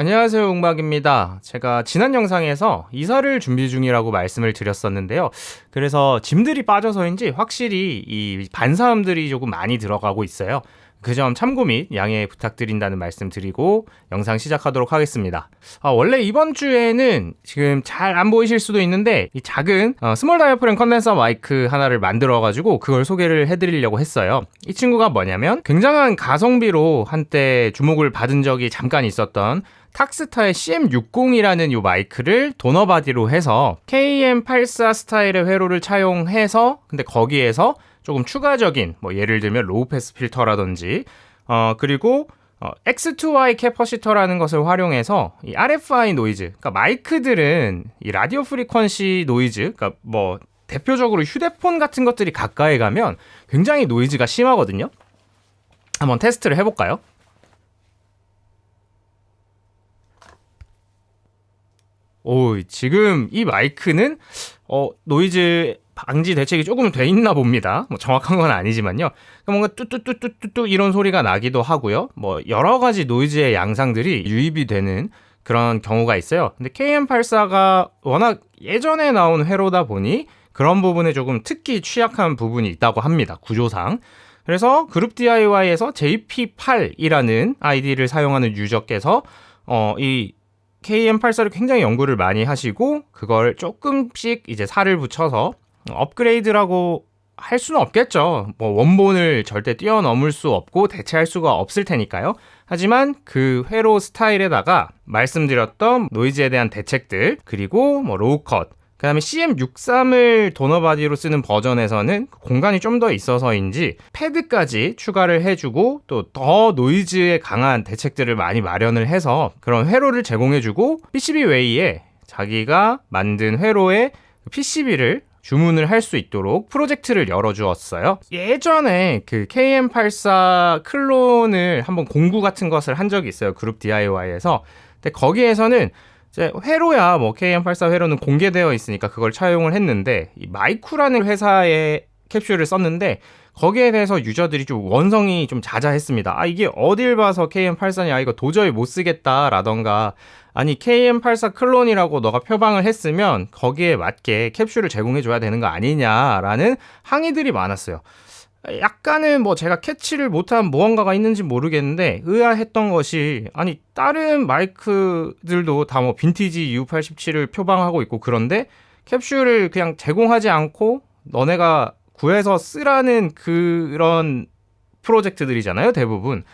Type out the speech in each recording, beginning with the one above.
안녕하세요, 웅박입니다. 제가 지난 영상에서 이사를 준비 중이라고 말씀을 드렸었는데요. 그래서 짐들이 빠져서인지 확실히 이 반사음들이 조금 많이 들어가고 있어요. 그 점 참고 및 양해 부탁드린다는 말씀 드리고 영상 시작하도록 하겠습니다. 원래 이번 주에는 지금 잘 안 보이실 수도 있는데 이 작은 스몰 다이어프램 컨덴서 마이크 하나를 만들어가지고 그걸 소개를 해드리려고 했어요. 이 친구가 뭐냐면 굉장한 가성비로 한때 주목을 받은 적이 잠깐 있었던 탁스타의 CM60이라는 이 마이크를 도너바디로 해서 KM84 스타일의 회로를 차용해서 근데 거기에서 조금 추가적인 뭐 예를 들면 로우 패스 필터라든지 그리고 X2Y 캐퍼시터라는 것을 활용해서 이 RFI 노이즈, 그러니까 마이크들은 이 라디오 프리퀀시 노이즈, 그러니까 뭐 대표적으로 휴대폰 같은 것들이 가까이 가면 굉장히 노이즈가 심하거든요. 한번 테스트를 해볼까요? 지금 이 마이크는 노이즈 방지 대책이 조금 돼 있나 봅니다. 뭐 정확한 건 아니지만요. 뭔가 뚜뚜뚜뚜뚜뚜 이런 소리가 나기도 하고요. 뭐 여러 가지 노이즈의 양상들이 유입이 되는 그런 경우가 있어요. 근데 KM84가 워낙 예전에 나온 회로다 보니 그런 부분에 조금 특히 취약한 부분이 있다고 합니다. 구조상. 그래서 그룹 DIY에서 JP8이라는 아이디를 사용하는 유저께서 이 KM84를 굉장히 연구를 많이 하시고 그걸 조금씩 이제 살을 붙여서 업그레이드라고 할 수는 없겠죠. 뭐 원본을 절대 뛰어넘을 수 없고 대체할 수가 없을 테니까요. 하지만 그 회로 스타일에다가 말씀드렸던 노이즈에 대한 대책들 그리고 뭐 로우 컷 그 다음에 CM63을 도너바디로 쓰는 버전에서는 공간이 좀 더 있어서인지 패드까지 추가를 해주고 또 더 노이즈에 강한 대책들을 많이 마련을 해서 그런 회로를 제공해주고 PCB 웨이에 자기가 만든 회로에 PCB를 주문을 할 수 있도록 프로젝트를 열어주었어요. 예전에 그 KM84 클론을 한번 공구 같은 것을 한 적이 있어요. 그룹 DIY에서. 근데 거기에서는 이제 회로야 뭐 KM84 회로는 공개되어 있으니까 그걸 차용을 했는데 이 마이쿠라는 회사의 캡슐을 썼는데 거기에 대해서 유저들이 좀 원성이 좀 자자했습니다. 이게 어딜 봐서 KM84냐 이거 도저히 못 쓰겠다라던가 아니 KM84 클론이라고 너가 표방을 했으면 거기에 맞게 캡슐을 제공해줘야 되는 거 아니냐라는 항의들이 많았어요. 약간은 뭐 제가 캐치를 못한 무언가가 있는지 모르겠는데 의아했던 것이 아니 다른 마이크들도 다 뭐 빈티지 U87을 표방하고 있고 그런데 캡슐을 그냥 제공하지 않고 너네가 구해서 쓰라는 그런 프로젝트들이잖아요 대부분.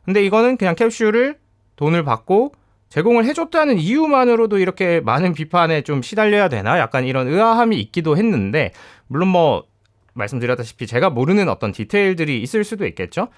근데 이거는 그냥 캡슐을 돈을 받고 제공을 해줬다는 이유만으로도 이렇게 많은 비판에 좀 시달려야 되나 약간 이런 의아함이 있기도 했는데 물론 뭐 말씀드렸다시피 제가 모르는 어떤 디테일들이 있을 수도 있겠죠.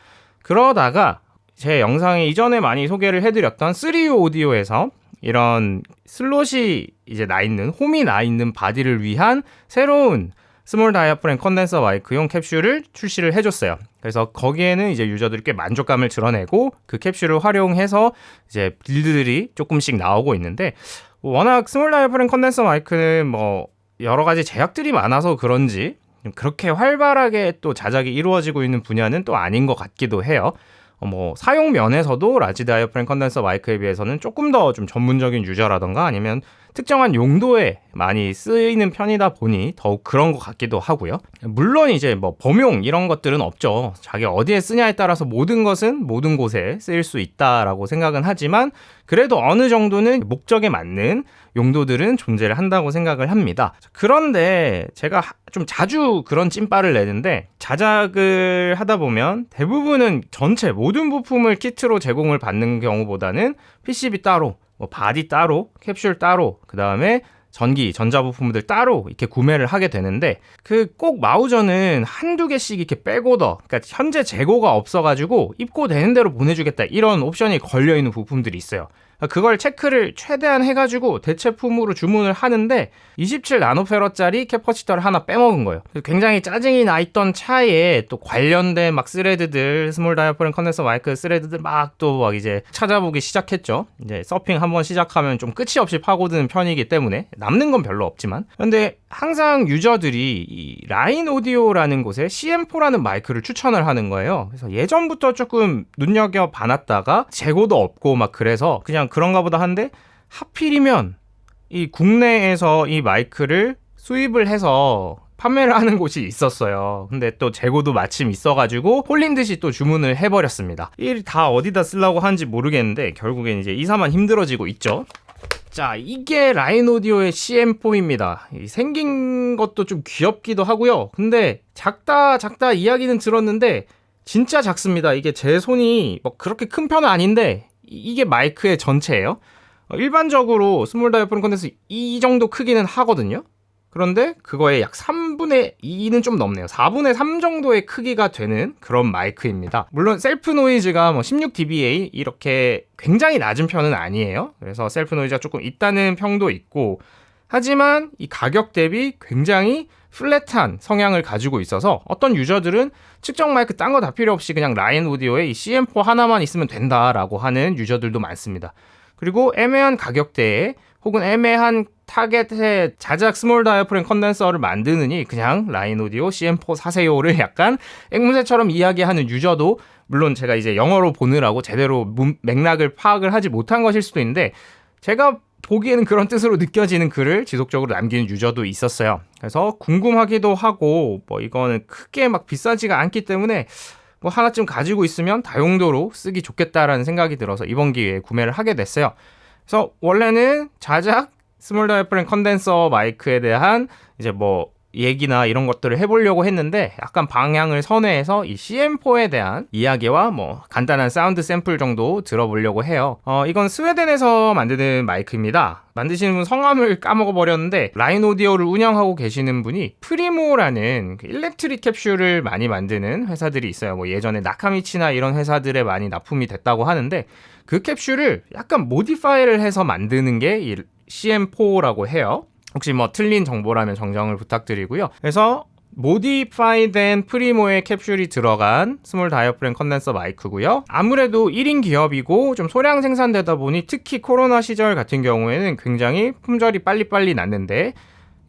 그러다가 제 영상에 이전에 많이 소개를 해드렸던 3U 오디오에서 이런 슬롯이 이제 나 있는 홈이 나 있는 바디를 위한 새로운 스몰 다이어프램 컨덴서 마이크용 캡슐을 출시를 해줬어요. 그래서 거기에는 이제 유저들이 꽤 만족감을 드러내고 그 캡슐을 활용해서 이제 빌드들이 조금씩 나오고 있는데 워낙 스몰 다이어프램 컨덴서 마이크는 뭐 여러 가지 제약들이 많아서 그런지 그렇게 활발하게 또 자작이 이루어지고 있는 분야는 또 아닌 것 같기도 해요. 뭐 사용 면에서도 라지 다이어프램 컨덴서 마이크에 비해서는 조금 더 좀 전문적인 유저라던가 아니면 특정한 용도에 많이 쓰이는 편이다 보니 더욱 그런 것 같기도 하고요. 물론 이제 뭐 범용 이런 것들은 없죠. 자기 어디에 쓰냐에 따라서 모든 것은 모든 곳에 쓰일 수 있다라고 생각은 하지만 그래도 어느 정도는 목적에 맞는 용도들은 존재를 한다고 생각을 합니다. 그런데 제가 좀 자주 그런 찐빠를 내는데 자작을 하다 보면 대부분은 전체 모든 부품을 키트로 제공을 받는 경우보다는 PCB 따로 뭐 바디 따로, 캡슐 따로, 그 다음에 전기, 전자부품들 따로 이렇게 구매를 하게 되는데 그 꼭 마우저는 한두 개씩 이렇게 빼고더 그러니까 현재 재고가 없어가지고 입고되는 대로 보내주겠다 이런 옵션이 걸려있는 부품들이 있어요. 그걸 체크를 최대한 해가지고 대체품으로 주문을 하는데 27나노페럿짜리 캐퍼시터를 하나 빼먹은 거예요. 굉장히 짜증이 나 있던 차에 또 관련된 막 스레드들, 스몰 다이어프램 컨덴서 마이크 스레드들 막 이제 찾아보기 시작했죠. 이제 서핑 한번 시작하면 좀 끝이 없이 파고드는 편이기 때문에 남는 건 별로 없지만. 근데 항상 유저들이 이 라인 오디오라는 곳에 CM4라는 마이크를 추천을 하는 거예요. 그래서 예전부터 조금 눈여겨봐놨다가 재고도 없고 막 그래서 그냥 그런가 보다 한데 하필이면 이 국내에서 이 마이크를 수입을 해서 판매를 하는 곳이 있었어요. 근데 또 재고도 마침 있어가지고 홀린 듯이 또 주문을 해버렸습니다. 이 다 어디다 쓰려고 하는지 모르겠는데 결국엔 이제 이사만 힘들어지고 있죠. 자, 이게 라인 오디오의 CM4입니다. 생긴 것도 좀 귀엽기도 하고요. 근데 작다 이야기는 들었는데 진짜 작습니다. 이게 제 손이 뭐 그렇게 큰 편은 아닌데 이게 마이크의 전체예요. 일반적으로 스몰 다이어프램 컨덴서 이 정도 크기는 하거든요. 그런데 그거의 약 3분의 2는 좀 넘네요. 4분의 3 정도의 크기가 되는 그런 마이크입니다. 물론 셀프 노이즈가 뭐 16dBA 이렇게 굉장히 낮은 편은 아니에요. 그래서 셀프 노이즈가 조금 있다는 평도 있고, 하지만 이 가격 대비 굉장히 플랫한 성향을 가지고 있어서 어떤 유저들은 측정 마이크 딴 거 다 필요 없이 그냥 라인 오디오에 이 CM4 하나만 있으면 된다라고 하는 유저들도 많습니다. 그리고 애매한 가격대에 혹은 애매한 타겟의 자작 스몰 다이어프램 컨덴서를 만드느니 그냥 라인 오디오 CM4 사세요를 약간 앵무새처럼 이야기하는 유저도, 물론 제가 이제 영어로 보느라고 제대로 맥락을 파악을 하지 못한 것일 수도 있는데 제가 보기에는 그런 뜻으로 느껴지는 글을 지속적으로 남기는 유저도 있었어요. 그래서 궁금하기도 하고 뭐 이거는 크게 막 비싸지가 않기 때문에 뭐 하나쯤 가지고 있으면 다용도로 쓰기 좋겠다라는 생각이 들어서 이번 기회에 구매를 하게 됐어요. 그래서 원래는 자작 스몰 다이어프램 컨덴서 마이크에 대한 이제 뭐 얘기나 이런 것들을 해보려고 했는데 약간 방향을 선회해서 이 CM4에 대한 이야기와 뭐 간단한 사운드 샘플 정도 들어보려고 해요. 이건 스웨덴에서 만드는 마이크입니다. 만드시는 분 성함을 까먹어버렸는데 라인 오디오를 운영하고 계시는 분이 프리모라는 일렉트릭 캡슐을 많이 만드는 회사들이 있어요. 뭐 예전에 나카미치나 이런 회사들에 많이 납품이 됐다고 하는데 그 캡슐을 약간 모디파이를 해서 만드는 게 이 CM4라고 해요. 혹시 뭐 틀린 정보라면 정정을 부탁드리고요. 그래서 모디파이된 프리모의 캡슐이 들어간 스몰 다이어프램 컨덴서 마이크고요. 아무래도 1인 기업이고 좀 소량 생산되다 보니 특히 코로나 시절 같은 경우에는 굉장히 품절이 빨리빨리 났는데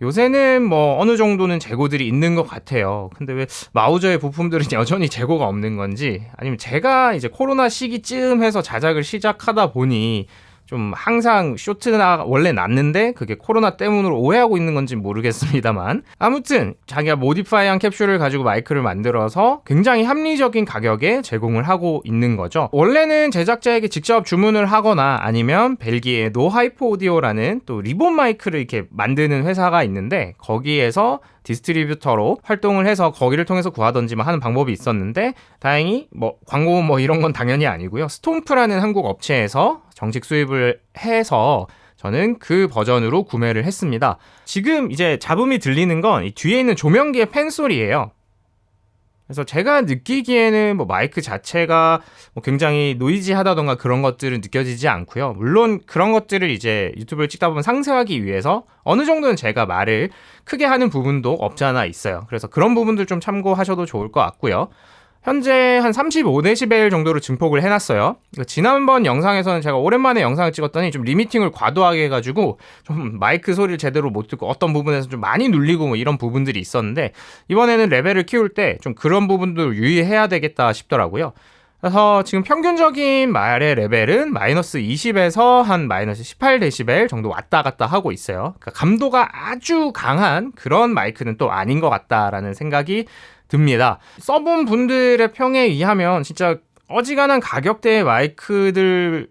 요새는 뭐 어느 정도는 재고들이 있는 것 같아요. 근데 왜 마우저의 부품들은 여전히 재고가 없는 건지, 아니면 제가 이제 코로나 시기쯤 해서 자작을 시작하다 보니 좀 항상 쇼트나 원래 났는데 그게 코로나 때문으로 오해하고 있는 건지 모르겠습니다만, 아무튼 자기가 모디파이한 캡슐을 가지고 마이크를 만들어서 굉장히 합리적인 가격에 제공을 하고 있는 거죠. 원래는 제작자에게 직접 주문을 하거나 아니면 벨기에의 노하이프 오디오라는 또 리본 마이크를 이렇게 만드는 회사가 있는데 거기에서 디스트리뷰터로 활동을 해서 거기를 통해서 구하던지만 하는 방법이 있었는데, 다행히 뭐 광고 뭐 이런 건 당연히 아니고요. 스톰프라는 한국 업체에서 정식 수입을 해서 저는 그 버전으로 구매를 했습니다. 지금 이제 잡음이 들리는 건 이 뒤에 있는 조명기의 팬 소리예요. 그래서 제가 느끼기에는 뭐 마이크 자체가 뭐 굉장히 노이지하다던가 그런 것들은 느껴지지 않고요. 물론 그런 것들을 이제 유튜브를 찍다 보면 상쇄하기 위해서 어느 정도는 제가 말을 크게 하는 부분도 없지 않아 있어요. 그래서 그런 부분들 좀 참고하셔도 좋을 것 같고요. 현재 한 35데시벨 정도로 증폭을 해놨어요. 지난번 영상에서는 제가 오랜만에 영상을 찍었더니 좀 리미팅을 과도하게 해가지고 좀 마이크 소리를 제대로 못 듣고 어떤 부분에서 좀 많이 눌리고 뭐 이런 부분들이 있었는데, 이번에는 레벨을 키울 때 좀 그런 부분도 유의해야 되겠다 싶더라고요. 그래서 지금 평균적인 말의 레벨은 마이너스 20에서 한 마이너스 18데시벨 정도 왔다 갔다 하고 있어요. 그러니까 감도가 아주 강한 그런 마이크는 또 아닌 것 같다라는 생각이 듭니다. 써본 분들의 평에 의하면 진짜 어지간한 가격대의 마이크들보다는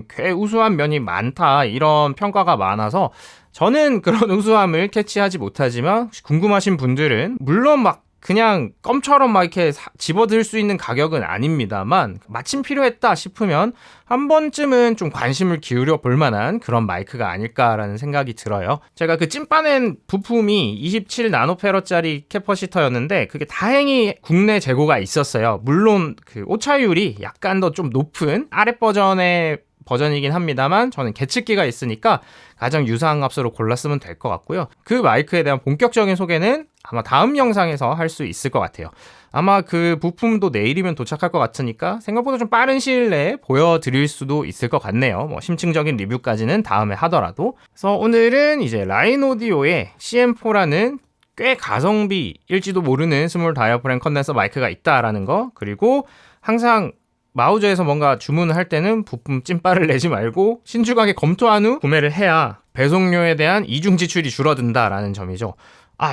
꽤 우수한 면이 많다, 이런 평가가 많아서 저는 그런 우수함을 캐치하지 못하지만 궁금하신 분들은 물론 막 그냥 껌처럼 막 이렇게 집어들 수 있는 가격은 아닙니다만 마침 필요했다 싶으면 한 번쯤은 좀 관심을 기울여 볼 만한 그런 마이크가 아닐까라는 생각이 들어요. 제가 그 찐빠낸 부품이 27 나노페러짜리 캐퍼시터였는데 그게 다행히 국내 재고가 있었어요. 물론 그 오차율이 약간 더 좀 높은 아랫 버전의 버전이긴 합니다만 저는 계측기가 있으니까 가장 유사한 값으로 골랐으면 될 것 같고요. 그 마이크에 대한 본격적인 소개는 아마 다음 영상에서 할 수 있을 것 같아요. 아마 그 부품도 내일이면 도착할 것 같으니까 생각보다 좀 빠른 시일 내에 보여드릴 수도 있을 것 같네요. 뭐 심층적인 리뷰까지는 다음에 하더라도. 그래서 오늘은 이제 라인 오디오의 CM4라는 꽤 가성비일지도 모르는 스몰 다이아프램 컨덴서 마이크가 있다라는 거, 그리고 항상 마우저에서 뭔가 주문을 할 때는 부품 찐빠를 내지 말고 신중하게 검토한 후 구매를 해야 배송료에 대한 이중 지출이 줄어든다라는 점이죠.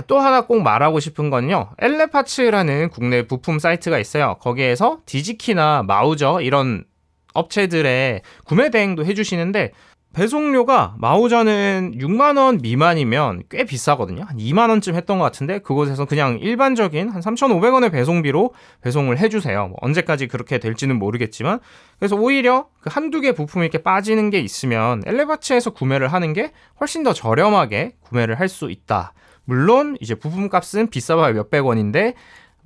또 하나 꼭 말하고 싶은 건요. 엘레파츠라는 국내 부품 사이트가 있어요. 거기에서 디지키나 마우저 이런 업체들의 구매 대행도 해주시는데 배송료가 마우저는 6만원 미만이면 꽤 비싸거든요. 한 2만원쯤 했던 것 같은데 그곳에서 그냥 일반적인 한 3,500원의 배송비로 배송을 해주세요. 뭐 언제까지 그렇게 될지는 모르겠지만, 그래서 오히려 그 한두 개 부품이 이렇게 빠지는 게 있으면 엘레바츠에서 구매를 하는 게 훨씬 더 저렴하게 구매를 할 수 있다. 물론 이제 부품값은 비싸봐야 몇백 원인데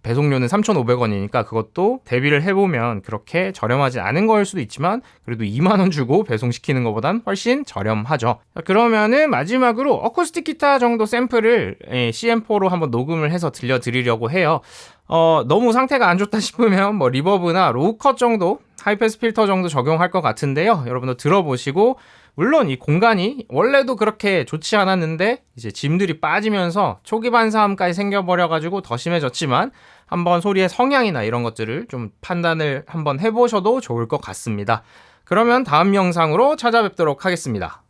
배송료는 3,500원이니까 그것도 대비를 해보면 그렇게 저렴하지 않은 거일 수도 있지만 그래도 2만원 주고 배송시키는 것보단 훨씬 저렴하죠. 그러면은 마지막으로 어쿠스틱 기타 정도 샘플을 CM4로 한번 녹음을 해서 들려드리려고 해요. 너무 상태가 안 좋다 싶으면 뭐 리버브나 로우 컷 정도, 하이패스 필터 정도 적용할 것 같은데요. 여러분도 들어보시고, 물론 이 공간이 원래도 그렇게 좋지 않았는데 이제 짐들이 빠지면서 초기 반사음까지 생겨버려가지고 더 심해졌지만 한번 소리의 성향이나 이런 것들을 좀 판단을 한번 해보셔도 좋을 것 같습니다. 그러면 다음 영상으로 찾아뵙도록 하겠습니다.